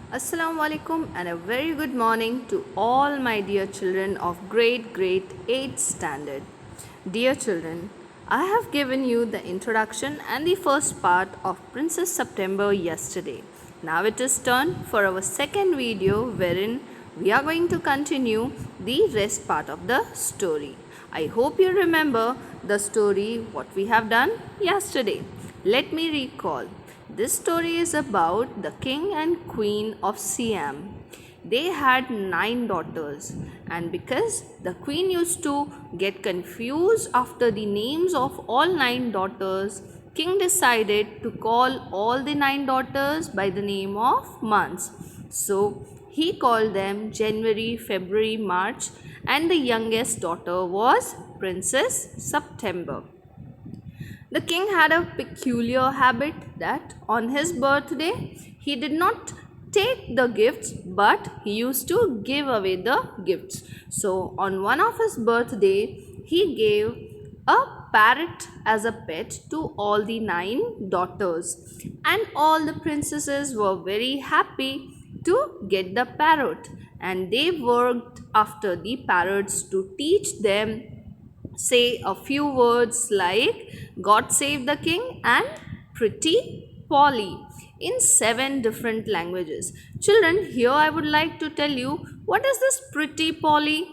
Assalamu alaikum and a very good morning to all my dear children of grade 8 standard. Dear children, I have given you the introduction and the first part of Princess September yesterday. Now it is turn for our second video wherein we are going to continue the rest part of the story. I hope you remember the story what we have done yesterday. Let me recall. This story is about the king and queen of Siam. They had 9 daughters, and because the queen used to get confused after the names of all 9 daughters, king decided to call all the 9 daughters by the name of months. So he called them January, February, March, and the youngest daughter was Princess September. The king had a peculiar habit that on his birthday he did not take the gifts but he used to give away the gifts. So, on one of his birthday, he gave a parrot as a pet to all the 9 daughters, and all the princesses were very happy to get the parrot, and they worked after the parrots to teach them say a few words like God save the king and pretty Polly in 7 different languages. Children, here I would like to tell you what is this pretty Polly?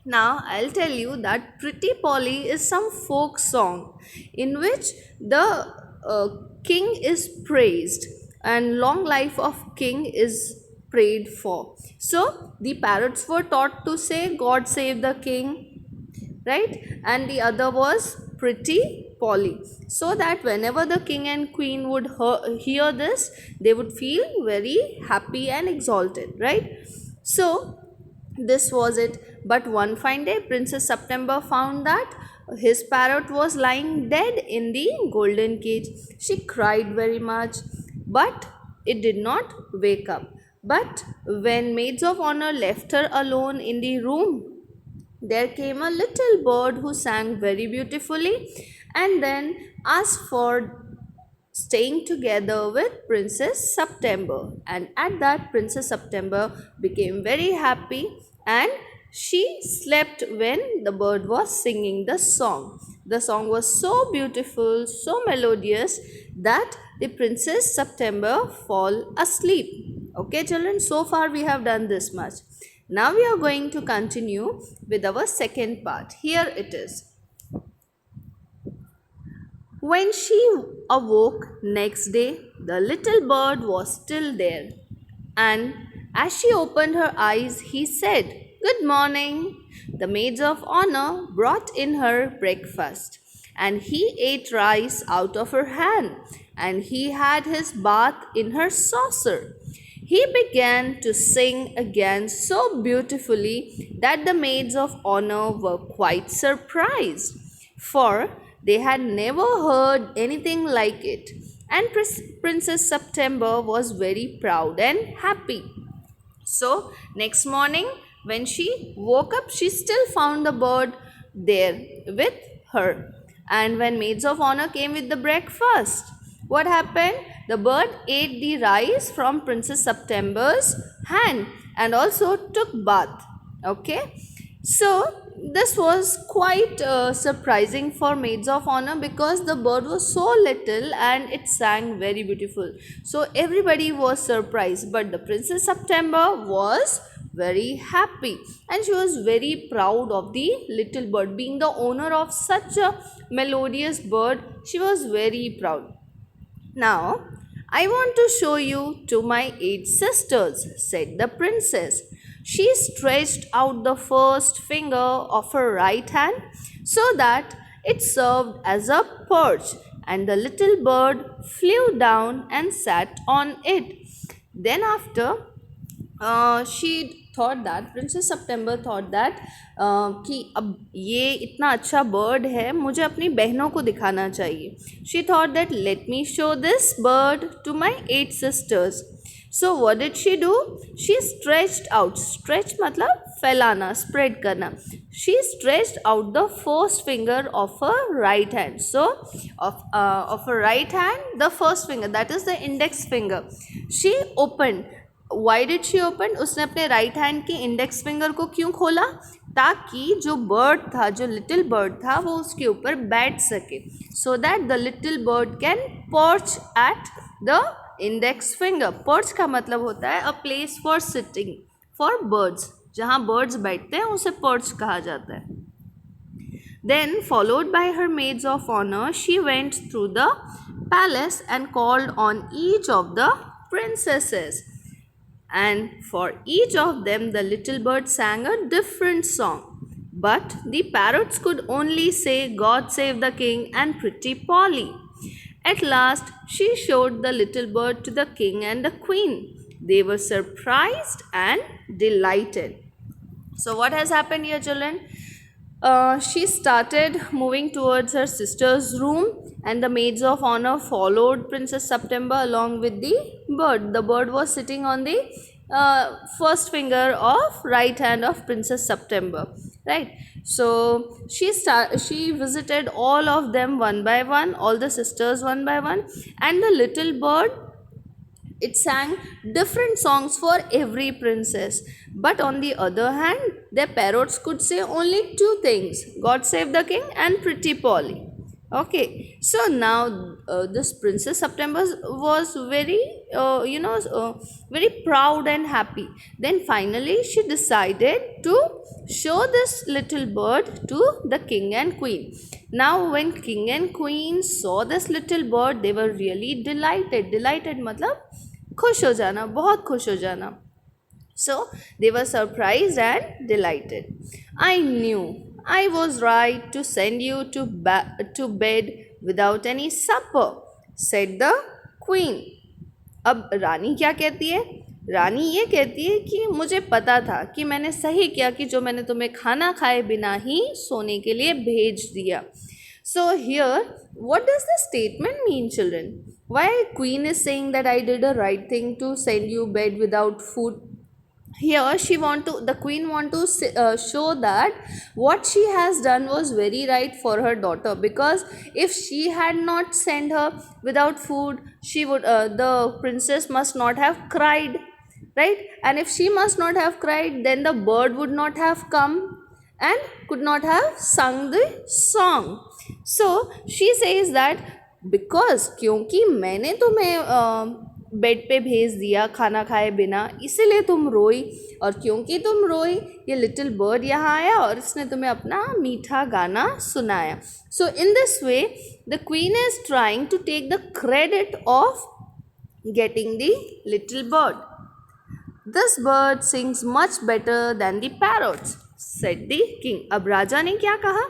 Now I'll tell you that Pretty Polly is some folk song in which the king is praised and long life of king is prayed for. So the parrots were taught to say God save the king, right? And the other was Pretty Polly, so that whenever the king and queen would hear this, they would feel very happy and exalted, right? So this was it. But one fine day, Princess September found that his parrot was lying dead in the golden cage. She cried very much, but it did not wake up. But when maids of honor left her alone in the room, there came a little bird who sang very beautifully and then asked for staying together with Princess September. And at that, Princess September became very happy and she slept when the bird was singing the song. The song was so beautiful, so melodious that the Princess September fall asleep. Okay, children, so far we have done this much. Now we are going to continue with our second part. Here it is. When she awoke next day, the little bird was still there. And as she opened her eyes, he said, "Good morning." The maids of honor brought in her breakfast, and he ate rice out of her hand, and he had his bath in her saucer. He began to sing again so beautifully that the maids of honor were quite surprised, for they had never heard anything like it. And Princess September was very proud and happy. So, next morning, when she woke up, she still found the bird there with her. And when maids of honor came with the breakfast, what happened? The bird ate the rice from Princess September's hand and also took bath. Okay. So this was quite surprising for maids of honor because the bird was so little and it sang very beautiful. So everybody was surprised, but the Princess September was very happy and she was very proud of the little bird. Being the owner of such a melodious bird, she was very proud. Now, I want to show you to my 8 sisters, said the princess. She stretched out the first finger of her right hand so that it served as a perch, and the little bird flew down and sat on it. Then, after she thought that Princess September thought that कि अब ये इतना अच्छा bird है, मुझे अपनी बहनों को दिखाना चाहिए. She thought that let me show this bird to my 8 sisters. So what did she do? She stretched out. Stretch मतलब फैलाना, spread करना. She stretched out the first finger of her right hand. So of her right hand, the first finger, that is the index finger, she opened why did she open, उसने अपने right hand के index finger को क्यों खोला, ताकि जो bird था, जो लिटिल बर्ड था, वो उसके ऊपर बैठ सके, so that the little bird can perch at the index finger. Perch का मतलब होता है a place for sitting for birds, जहाँ बर्ड्स बैठते हैं उसे पर्च कहा जाता है. Then, followed by her maids of honor, she went through the palace and called on each of the princesses. And for each of them, the little bird sang a different song. But the parrots could only say, God save the king and Pretty Polly. At last, she showed the little bird to the king and the queen. They were surprised and delighted. So, what has happened here, children? She started moving towards her sister's room, and the maids of honor followed Princess September along with the bird. The bird was sitting on the first finger of right hand of Princess September, right? So she visited all of them one by one, all the sisters one by one, and the little bird, it sang different songs for every princess. But on the other hand, their parrots could say only two things: God save the king and Pretty Polly. Okay, so now this Princess September was very, very proud and happy. Then finally, she decided to show this little bird to the king and queen. Now, when king and queen saw this little bird, they were really delighted. Delighted मतलब खुश हो जाना, बहुत खुश हो जाना. So they were surprised and delighted. I knew I was right to send you to bed without any supper, said the queen. अब रानी क्या कहती है? रानी ये कहती है कि मुझे पता था कि मैंने सही किया कि जो मैंने तुम्हें खाना खाए बिना ही सोने के लिए भेज दिया. So here, what does the statement mean, children? Why queen is saying that I did a right thing to send you bed without food? Here the queen want to show that what she has done was very right for her daughter, because if she had not sent her without food, she would the princess must not have cried, right? And if she must not have cried, then the bird would not have come and could not have sung the song. So she says that because क्योंकि मैंने तुम्हें bed पे भेज दिया खाना खाए बिना, इसीलिए तुम रोई, और क्योंकि तुम रोई, ये लिटिल बर्ड यहाँ आया और इसने तुम्हें अपना मीठा गाना सुनाया. So in this way the queen is trying to take the credit of getting the little bird. This bird sings much better than the parrots, said the king. अब राजा ने क्या कहा?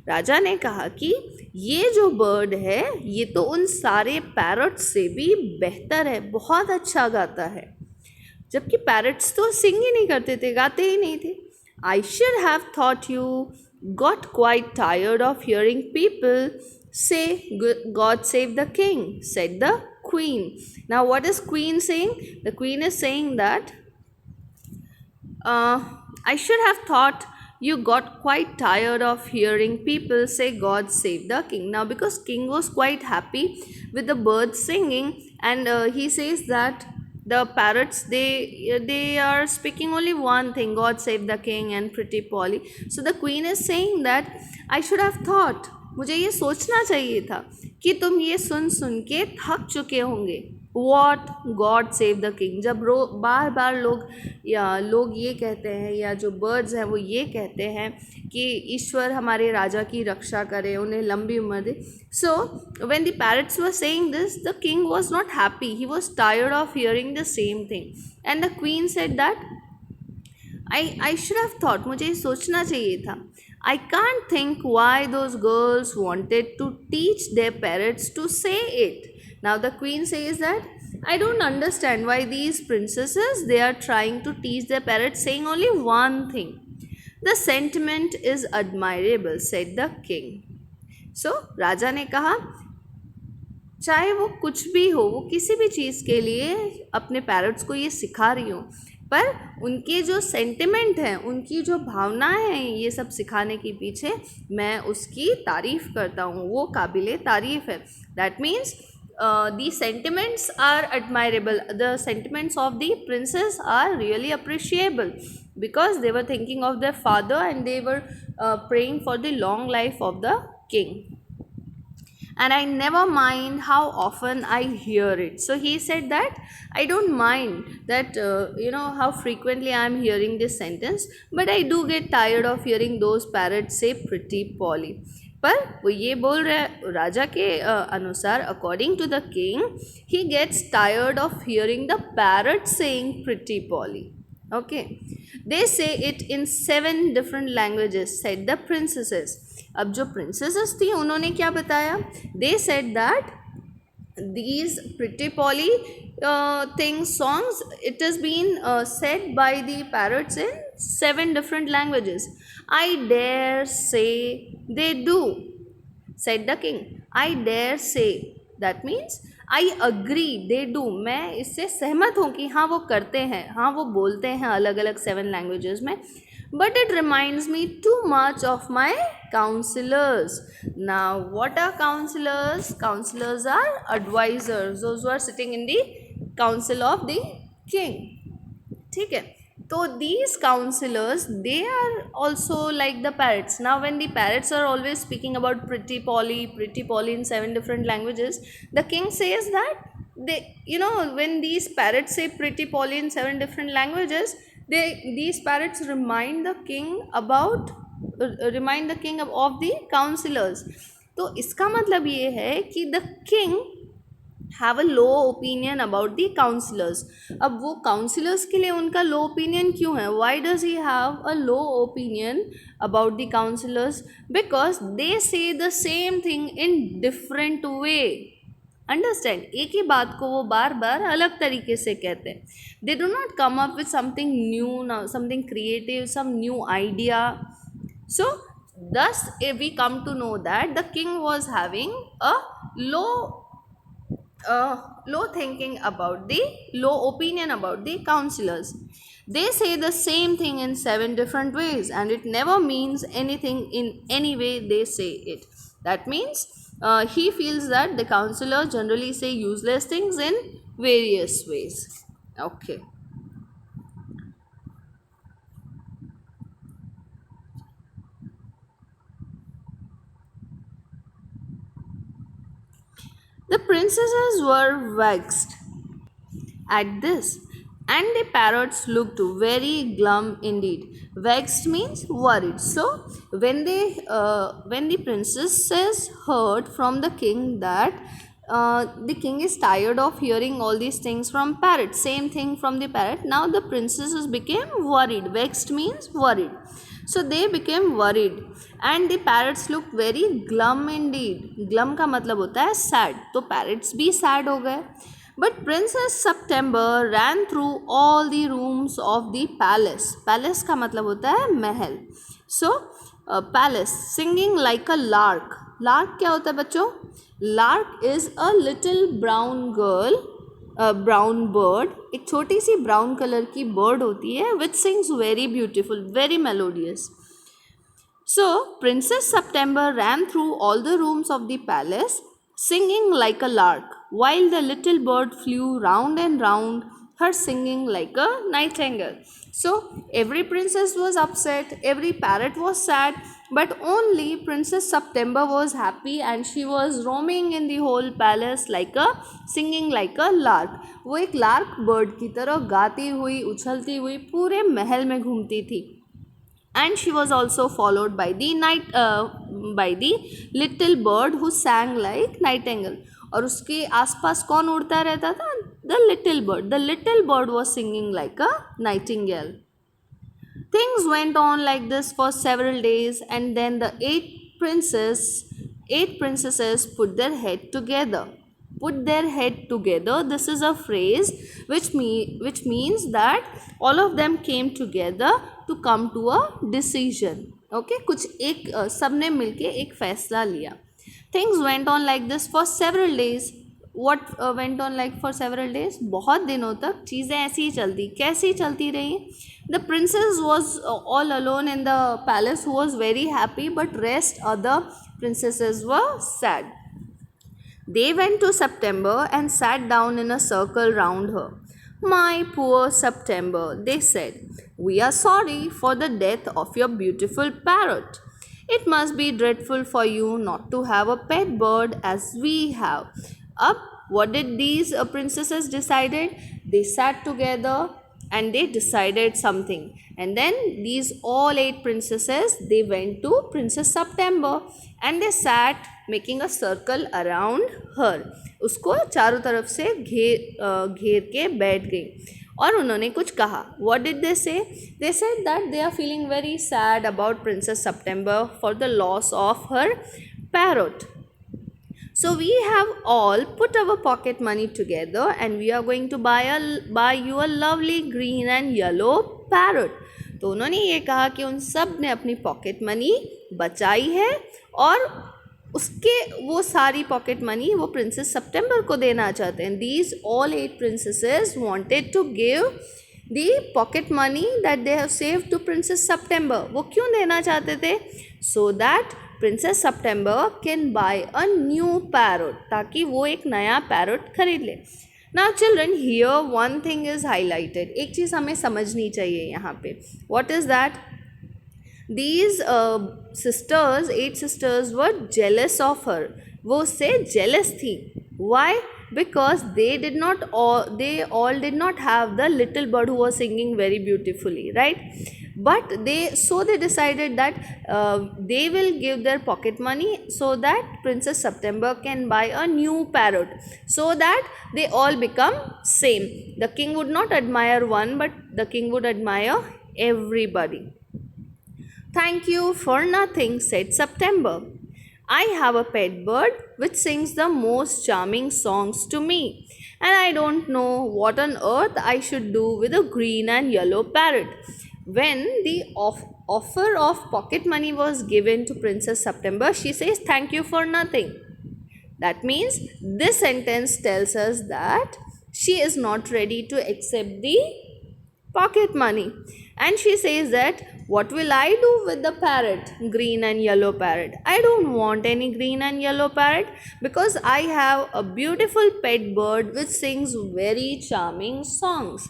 राजा ने कहा कि ये जो बर्ड है ये तो उन सारे पैरट्स से भी बेहतर है, बहुत अच्छा गाता है. जबकि पैरट्स तो सिंग ही नहीं करते थे, गाते ही नहीं थे. I should have thought you got quite tired of hearing people say God save the king, said the queen. Now what is queen saying? The queen is saying that I should have thought you got quite tired of hearing people say God save the king. Now because king was quite happy with the birds singing, and he says that the parrots they are speaking only one thing: God save the king and Pretty Polly. So the queen is saying that I should have thought, मुझे ये सोचना चाहिए था कि तुम ये सुन सुन के थक चुके होंगे. What God save the king. जब बार बार लोग ये कहते हैं, या जो बर्ड्स हैं वो ये कहते हैं कि ईश्वर हमारे राजा की रक्षा करे, उन्हें लंबी उम्र दे. So when the parrots were saying this, the king was not happy. He was tired of hearing the same thing, and the queen said that I should have thought, मुझे सोचना चाहिए था. I can't think why those girls wanted to teach their parrots to say it. Now the queen says that I don't understand why these princesses, they are trying to teach their parrots saying only one thing. The sentiment is admirable, said the king. So राजा ने कहा चाहे वो कुछ भी हो, वो किसी भी चीज़ के लिए अपने पैरट्स को ये सिखा रही हो, पर उनके जो सेंटिमेंट हैं, उनकी जो भावनाएं हैं ये सब सिखाने के पीछे, मैं उसकी तारीफ़ करता हूँ, वो काबिले तारीफ़ है. That means the sentiments are admirable. The sentiments of the princess are really appreciable because they were thinking of their father and they were praying for the long life of the king. And I never mind how often I hear it. So he said that I don't mind that, how frequently I am hearing this sentence, but I do get tired of hearing those parrots say pretty Polly. पर वो ये बोल रहे हैं राजा के अनुसार, according to the king, he gets tired of hearing the parrot saying pretty Polly. Okay, they say it in 7 different languages, said the princesses. अब जो princesses थी उन्होंने क्या बताया? They said that these pretty Polly things, songs, it has been said by the parrots in 7 different languages. I dare say they do, said the king. I dare say, that means I agree they do, मैं इससे सहमत हूँ कि हाँ वो करते हैं, हाँ वो बोलते हैं अलग अलग 7 लैंग्वेजेस में. But it reminds me too much of my councillors. Now what are councillors? Councillors are advisers, those who are sitting in the council of the king. ठीक है, so these counselors, they are also like the parrots. Now when the parrots are always speaking about pretty Polly in 7 different languages, the king says that they, when these parrots say pretty Polly in 7 different languages, these parrots remind the king of the counselors. तो इसका मतलब ये है कि the king have a low opinion about the councillors. अब वो counsellors के लिए उनका लो ओपिनियन क्यों है? Why does he have a low opinion about the counsellors? Because they say the same thing in different way. Understand? एक ही बात को वो बार बार अलग तरीके से कहते हैं. They do not come up with something new, something creative, some new idea. So thus we come to know that the king was having a low thinking about the low opinion about the counselors. They say the same thing in 7 different ways and it never means anything in any way they say it. That means he feels that the counselor generally say useless things in various ways. Okay. The princesses were vexed at this, and the parrots looked very glum indeed. Vexed means worried. So when the princesses heard from the king that the king is tired of hearing all these things from parrot, same thing from the parrot, now the princesses became worried. Vexed means worried. So they became worried and the parrots looked very glum indeed. Glum का मतलब होता है sad, तो parrots भी sad हो गए. But Princess September ran through all the rooms of the palace. Palace का मतलब होता है महल. So palace, singing like a lark. Lark क्या होता है बच्चों? Lark is a little brown girl, brown bird. एक छोटी सी ब्राउन कलर की बर्ड होती है which sings very beautiful, very melodious. So princess September ran through all the rooms of the palace singing like a lark while the little bird flew round and round her singing like a nightingale. So every princess was upset, every parrot was sad, but only Princess September was happy and she was roaming in the whole palace like a singing like a lark. वो एक lark bird की तरह गाती हुई उछलती हुई पूरे महल में घूमती थी. And she was also followed by the little bird who sang like nightingale. और उसके आसपास कौन उड़ता रहता था? The little bird. The little bird was singing like a nightingale. Things went on like this for several days and then the 8 princesses put their head together. Put their head together. This is a phrase which means that all of them came together to come to a decision. Okay, कुछ एक सबने मिलके एक फैसला लिया. Things went on like this for several days. What went on like for several days? बहुत दिनों तक चीज़ें ऐसी ही चलती. कैसी चलती रही? The princess was all alone in the palace who was very happy, but rest other princesses were sad. They went to September and sat down in a circle round her. My poor September, they said, we are sorry for the death of your beautiful parrot. It must be dreadful for you not to have a pet bird as we have. Up, what did these princesses decided? They sat together and they decided something. And then these all 8 princesses, they went to Princess September and they sat making a circle around her. उसको चारों तरफ से घेर के बैठ गई और उन्होंने कुछ कहा. What did they say? They said that they are feeling very sad about Princess September for the loss of her parrot. So we have all put our pocket money together and we are going to buy you a lovely green and yellow parrot. तो उन्होंने ये कहा कि उन सब ने अपनी pocket money बचाई है और उसके वो सारी पॉकेट मनी वो प्रिंसेस सितंबर को देना चाहते हैं. These all 8 princesses wanted to give the pocket money that they have saved to Princess September. वो क्यों देना चाहते थे? So that Princess September can buy a new parrot, ताकि वो एक नया पैरट खरीद ले. Now children, here one thing is highlighted. एक चीज़ हमें समझनी चाहिए यहाँ पे. What is that? These sisters, 8 sisters were jealous of her. वो उससे jealous थी. Why? Because they all did not have the little bird who was singing very beautifully, right? But they decided that they will give their pocket money so that Princess September can buy a new parrot, so that they all become same. The king would not admire one, but the king would admire everybody. Thank you for nothing, said September. I have a pet bird which sings the most charming songs to me, and I don't know what on earth I should do with a green and yellow parrot. When the offer of pocket money was given to Princess September, she says, thank you for nothing. That means this sentence tells us that she is not ready to accept the pocket money. And she says that, what will I do with the parrot, green and yellow parrot? I don't want any green and yellow parrot because I have a beautiful pet bird which sings very charming songs.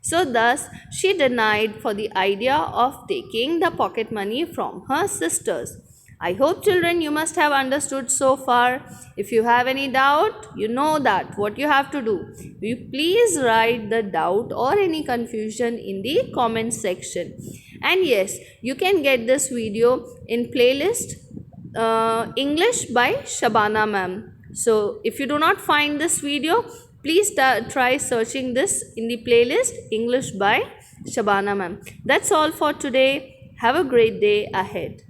So thus she denied for the idea of taking the pocket money from her sisters. I hope children you must have understood so far. If you have any doubt, you know that what you have to do. You please write the doubt or any confusion in the comment section. And yes, you can get this video in playlist English by Shabana ma'am. So if you do not find this video, please try searching this in the playlist English by Shabana ma'am. That's all for today. Have a great day ahead.